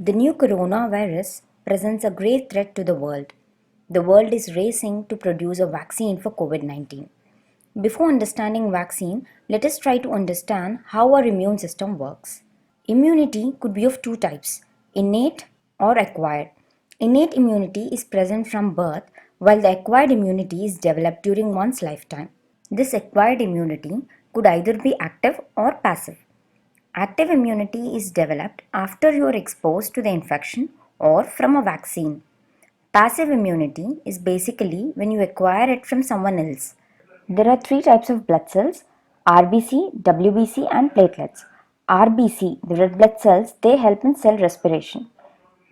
The new coronavirus presents a great threat to the world. The world is racing to produce a vaccine for COVID 19. Before understanding vaccine, let us try to understand how our immune system works. Immunity could be of two types, innate or acquired. Innate immunity is present from birth, while the acquired immunity is developed during one's lifetime. This acquired immunity could either be active or passive. Active immunity is developed after you are exposed to the infection or from a vaccine. Passive immunity is basically when you acquire it from someone else. There are three types of blood cells: RBC, WBC, and platelets. RBC, the red blood cells, they help in cell respiration.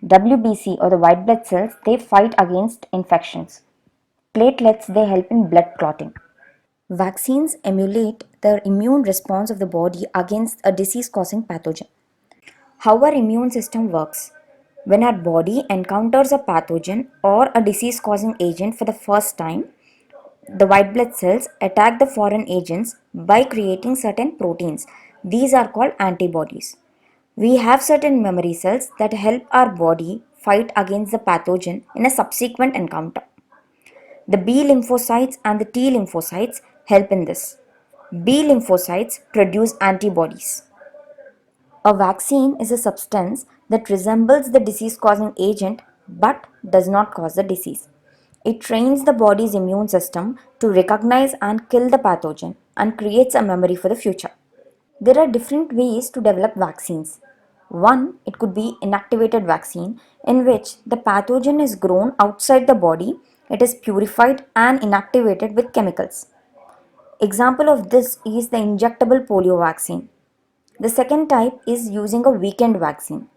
WBC, or the white blood cells, they fight against infections. Platelets, they help in blood clotting. Vaccines emulate the immune response of the body against a disease causing pathogen. How our immune system works. When our body encounters a pathogen or a disease causing agent for the first time, the white blood cells attack the foreign agents by creating certain proteins. These are called antibodies. We have certain memory cells that help our body fight against the pathogen in a subsequent encounter. The B lymphocytes and the T lymphocytes help in this. B lymphocytes produce antibodies. A vaccine is a substance that resembles the disease causing agent but does not cause the disease. It trains the body's immune system to recognize and kill the pathogen and creates a memory for the future. There are different ways to develop vaccines. One, it could be inactivated vaccine in which the pathogen is grown outside the body, it is purified and inactivated with chemicals. Example of this is the injectable polio vaccine. The second type is using a weakened vaccine.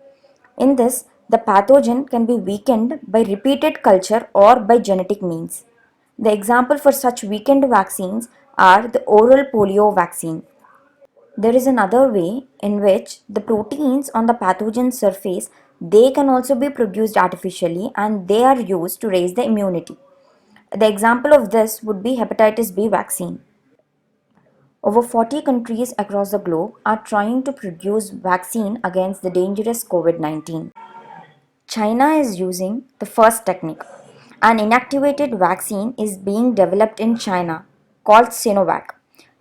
In this, the pathogen can be weakened by repeated culture or by genetic means. The example for such weakened vaccines are the oral polio vaccine. There is another way in which the proteins on the pathogen surface, they can also be produced artificially and they are used to raise the immunity. The example of this would be hepatitis B vaccine. Over 40 countries across the globe are trying to produce vaccine against the dangerous COVID-19. China is using the first technique. An inactivated vaccine is being developed in China called Sinovac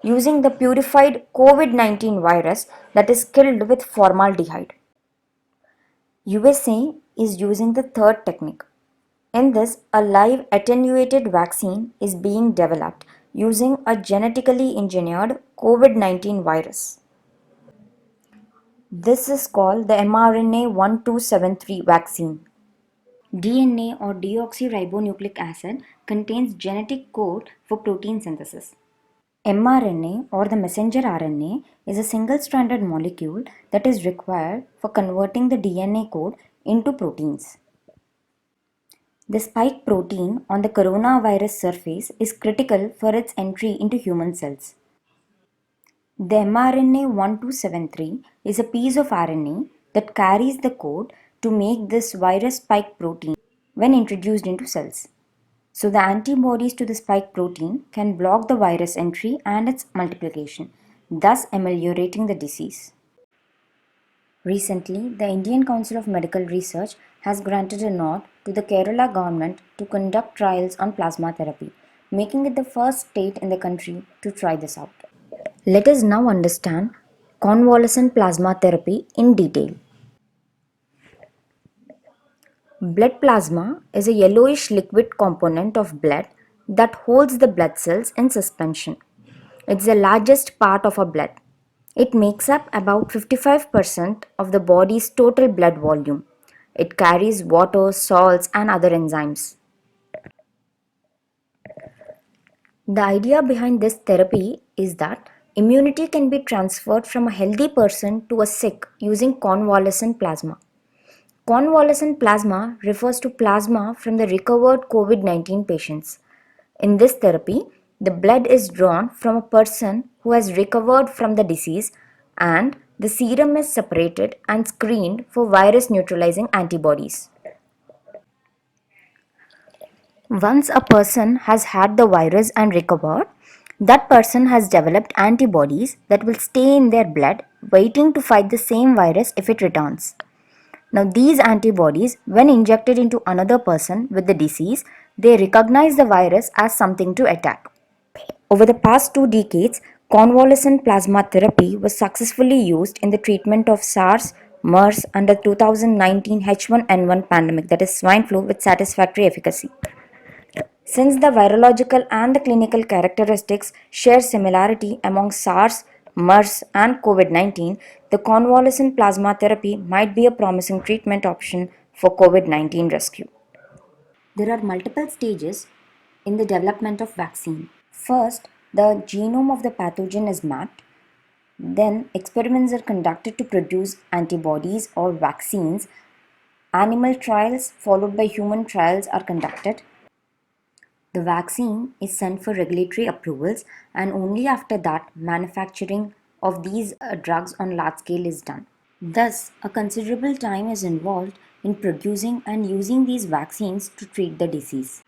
using the purified COVID-19 virus that is killed with formaldehyde. USA is using the third technique. In this, a live attenuated vaccine is being developed using a genetically engineered COVID-19 virus. This is called the mRNA 1273 vaccine. DNA or deoxyribonucleic acid contains genetic code for protein synthesis. mRNA or the messenger RNA is a single-stranded molecule that is required for converting the DNA code into proteins. The spike protein on the coronavirus surface is critical for its entry into human cells. The mRNA 1273 is a piece of RNA that carries the code to make this virus spike protein when introduced into cells. So the antibodies to the spike protein can block the virus entry and its multiplication, thus ameliorating the disease. Recently, the Indian Council of Medical Research has granted a nod to the Kerala government to conduct trials on plasma therapy, making it the first state in the country to try this out. Let us now understand convalescent plasma therapy in detail. Blood plasma is a yellowish liquid component of blood that holds the blood cells in suspension. It's the largest part of our blood. It makes up about 55% of the body's total blood volume. It carries water, salts, and other enzymes. The idea behind this therapy is that immunity can be transferred from a healthy person to a sick using convalescent plasma. Convalescent plasma refers to plasma from the recovered COVID-19 patients. In this therapy, the blood is drawn from a person who has recovered from the disease and the serum is separated and screened for virus neutralizing antibodies. Once a person has had the virus and recovered, that person has developed antibodies that will stay in their blood waiting to fight the same virus if it returns. Now, these antibodies, when injected into another person with the disease, they recognize the virus as something to attack. Over the past 2 decades, convalescent plasma therapy was successfully used in the treatment of SARS, MERS, and the 2019 H1N1 pandemic, that is swine flu, with satisfactory efficacy. Since the virological and the clinical characteristics share similarity among SARS, MERS, and COVID 19, the convalescent plasma therapy might be a promising treatment option for COVID 19 rescue. There are multiple stages in the development of vaccine. First, the genome of the pathogen is mapped. Then, experiments are conducted to produce antibodies or vaccines. Animal trials followed by human trials are conducted. The vaccine is sent for regulatory approvals, and only after that, manufacturing of these drugs on large scale is done. Thus, a considerable time is involved in producing and using these vaccines to treat the disease.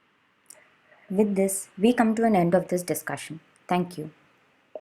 With this, we come to an end of this discussion. Thank you.